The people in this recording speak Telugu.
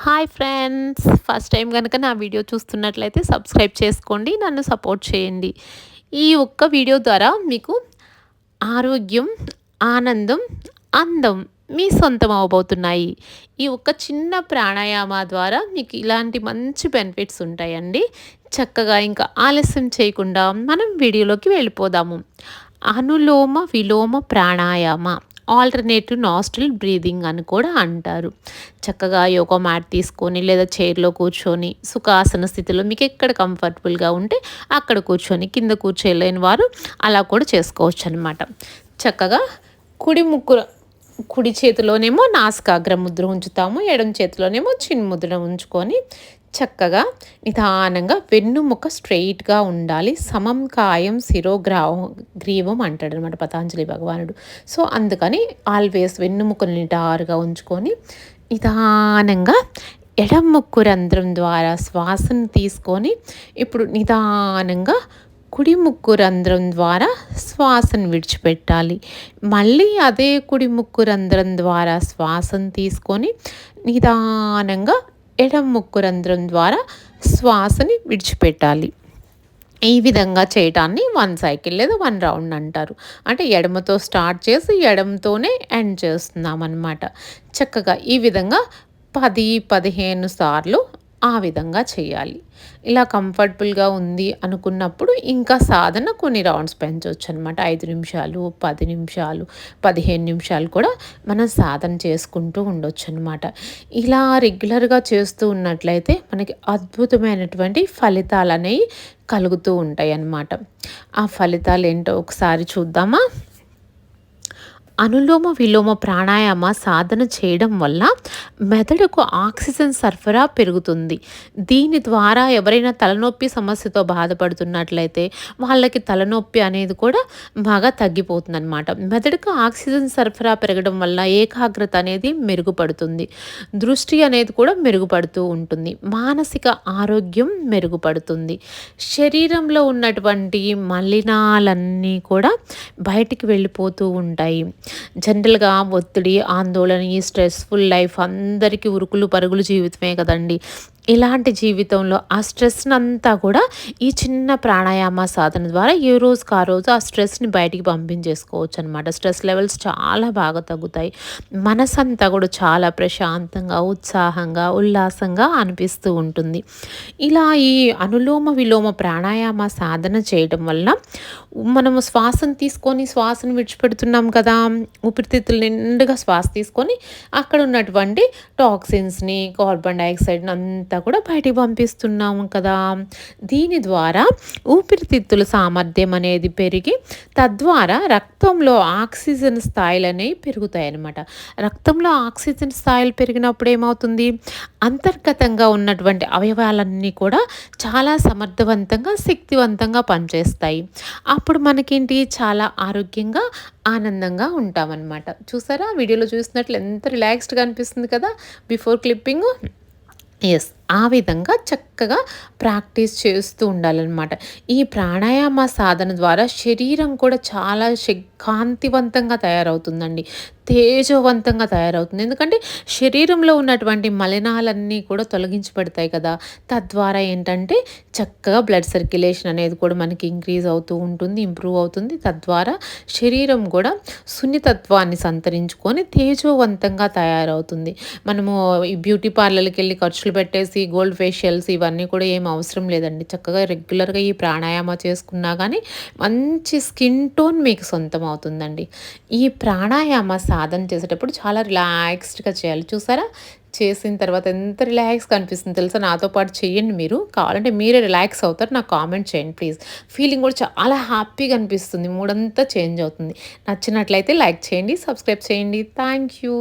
హాయ్ ఫ్రెండ్స్, ఫస్ట్ టైం కనుక నా వీడియో చూస్తున్నట్లయితే సబ్స్క్రైబ్ చేసుకోండి, నన్ను సపోర్ట్ చేయండి. ఈ ఒక్క వీడియో ద్వారా మీకు ఆరోగ్యం, ఆనందం, అందం మీ సొంతం అవ్వబోతున్నాయి. ఈ ఒక్క చిన్న ప్రాణాయామ ద్వారా మీకు ఇలాంటి మంచి బెనిఫిట్స్ ఉంటాయండి. చక్కగా ఇంకా ఆలస్యం చేయకుండా మనం వీడియోలోకి వెళ్ళిపోదాము. అనులోమ విలోమ ప్రాణాయామ, ఆల్టర్నేటివ్ నాస్ట్రిల్ బ్రీదింగ్ అని కూడా అంటారు. చక్కగా యోగా మ్యాట్ తీసుకొని లేదా చైర్లో కూర్చొని సుఖాసన స్థితిలో మీకు ఎక్కడ కంఫర్టబుల్గా ఉంటే అక్కడ కూర్చొని, కింద కూర్చోలేని వారు అలా కూడా చేసుకోవచ్చు అనమాట. చక్కగా కుడి ముక్కు కుడి చేతిలోనేమో నాసికాగ్ర ముద్ర ఉంచుతాము, ఎడమ చేతిలోనేమో చిన్న ముద్ర ఉంచుకొని చక్కగా నిదానంగా వెన్నుముక స్ట్రెయిట్గా ఉండాలి. సమం కాయం గ్రీవం అంటాడు అనమాట పతాంజలి భగవానుడు. సో అందుకని ఆల్వేస్ వెన్నుముకను నిటారుగా ఉంచుకొని నిదానంగా ఎడమ ముక్కు రంధ్రం ద్వారా శ్వాసను తీసుకొని ఇప్పుడు నిదానంగా కుడి ముక్కు రంధ్రం ద్వారా శ్వాసను విడిచిపెట్టాలి. మళ్ళీ అదే కుడి ముక్కు రంధ్రం ద్వారా శ్వాసను తీసుకొని నిదానంగా ఎడమ ముక్కు రంధ్రం ద్వారా శ్వాసని విడిచిపెట్టాలి. ఈ విధంగా చేయటాన్ని 1 సైకిల్ లేదా 1 రౌండ్ అంటారు. అంటే ఎడమతో స్టార్ట్ చేసి ఎడమతోనే ఎండ్ చేస్తున్నామన్నమాట. చక్కగా ఈ విధంగా 10-15 సార్లు ఆ విధంగా చేయాలి. ఇలా కంఫర్టబుల్గా ఉంది అనుకున్నప్పుడు ఇంకా సాధన కొన్ని రౌండ్స్ పెంచవచ్చు అనమాట. 5 నిమిషాలు, 10 నిమిషాలు, 15 నిమిషాలు కూడా మనం సాధన చేసుకుంటూ ఉండొచ్చు అనమాట. ఇలా రెగ్యులర్గా చేస్తూ ఉన్నట్లయితే మనకి అద్భుతమైనటువంటి ఫలితాలు అనేవి కలుగుతూ ఉంటాయి అన్నమాట. ఆ ఫలితాలు ఏంటో ఒకసారి చూద్దామా. అనులోమ విలోమ ప్రాణాయామ సాధన చేయడం వల్ల మెదడుకు ఆక్సిజన్ సరఫరా పెరుగుతుంది. దీని ద్వారా ఎవరైనా తలనొప్పి సమస్యతో బాధపడుతున్నట్లయితే వాళ్ళకి తలనొప్పి అనేది కూడా బాగా తగ్గిపోతుందన్నమాట. మెదడుకు ఆక్సిజన్ సరఫరా పెరగడం వల్ల ఏకాగ్రత అనేది మెరుగుపడుతుంది. దృష్టి అనేది కూడా మెరుగుపడుతూ ఉంటుంది. మానసిక ఆరోగ్యం మెరుగుపడుతుంది. శరీరంలో ఉన్నటువంటి మలినాలన్నీ కూడా బయటికి వెళ్ళిపోతూ ఉంటాయి. జనరల్గా ఒత్తిడి, ఆందోళన, ఈ స్ట్రెస్ఫుల్ లైఫ్ అందరికీ ఉరుకులు పరుగులు జీవితమే కదండి. ఇలాంటి జీవితంలో ఆ స్ట్రెస్ని అంతా కూడా ఈ చిన్న ప్రాణాయామ సాధన ద్వారా ఏ రోజుకి ఆ రోజు ఆ స్ట్రెస్ని బయటికి పంపించేసుకోవచ్చు అనమాట. స్ట్రెస్ లెవెల్స్ చాలా బాగా తగ్గుతాయి. మనసంతా కూడా చాలా ప్రశాంతంగా, ఉత్సాహంగా, ఉల్లాసంగా అనిపిస్తూ ఉంటుంది. ఇలా ఈ అనులోమ విలోమ ప్రాణాయామ సాధన చేయడం వల్ల మనము శ్వాసను తీసుకొని శ్వాసను విడిచిపెడుతున్నాం కదా. ఊపిరితిత్తులు నిండుగా శ్వాస తీసుకొని అక్కడ ఉన్నటువంటి టాక్సిన్స్ని, కార్బన్ డైఆక్సైడ్ని అంతా కూడా బయటికి పంపిస్తున్నాము కదా. దీని ద్వారా ఊపిరితిత్తుల సామర్థ్యం అనేది పెరిగి తద్వారా రక్తంలో ఆక్సిజన్ స్థాయిలు అనేవి పెరుగుతాయి అన్నమాట. రక్తంలో ఆక్సిజన్ స్థాయిలు పెరిగినప్పుడు ఏమవుతుంది, అంతర్గతంగా ఉన్నటువంటి అవయవాలన్నీ కూడా చాలా సమర్థవంతంగా, శక్తివంతంగా పనిచేస్తాయి. అప్పుడు మనకేంటి, చాలా ఆరోగ్యంగా, ఆనందంగా ఉంటామన్నమాట. చూసారా, వీడియోలో చూసినట్లు ఎంత రిలాక్స్డ్గా అనిపిస్తుంది కదా బిఫోర్ క్లిప్పింగ్. ఎస్, ఆ విధంగా చక్కగా ప్రాక్టీస్ చేస్తూ ఉండాలన్నమాట. ఈ ప్రాణాయామ సాధన ద్వారా శరీరం కూడా చాలా కాంతివంతంగా తయారవుతుందండి, తేజవంతంగా తయారవుతుంది. ఎందుకంటే శరీరంలో ఉన్నటువంటి మలినాలన్నీ కూడా తొలగించబడతాయి కదా. తద్వారా ఏంటంటే చక్కగా బ్లడ్ సర్క్యులేషన్ అనేది కూడా మనకి ఇంక్రీజ్ అవుతూ ఉంటుంది, ఇంప్రూవ్ అవుతుంది. తద్వారా శరీరం కూడా సున్నితత్వాన్ని సంతరించుకొని తేజవంతంగా తయారవుతుంది. మనము ఈ బ్యూటీ పార్లర్కి వెళ్ళి ఖర్చులు పెట్టేసి గోల్డ్ ఫేషియల్స్ ఇవన్నీ కూడా ఏం అవసరం లేదండి. చక్కగా రెగ్యులర్గా ఈ ప్రాణాయామ చేసుకున్నా కానీ మంచి స్కిన్ టోన్ మీకు సొంతం అవుతుందండి. ఈ ప్రాణాయామ సాధన చేసేటప్పుడు చాలా రిలాక్స్డ్గా చేయాలి. చూసారా, చేసిన తర్వాత ఎంత రిలాక్స్గా అనిపిస్తుంది తెలుసా. నాతో పాటు చేయండి, మీరు కావాలంటే మీరే రిలాక్స్ అవుతారు. నాకు కామెంట్ చేయండి ప్లీజ్. ఫీలింగ్ కూడా చాలా హ్యాపీగా అనిపిస్తుంది, మూడంతా చేంజ్ అవుతుంది. నచ్చినట్లయితే లైక్ చేయండి, సబ్స్క్రైబ్ చేయండి. Thank you.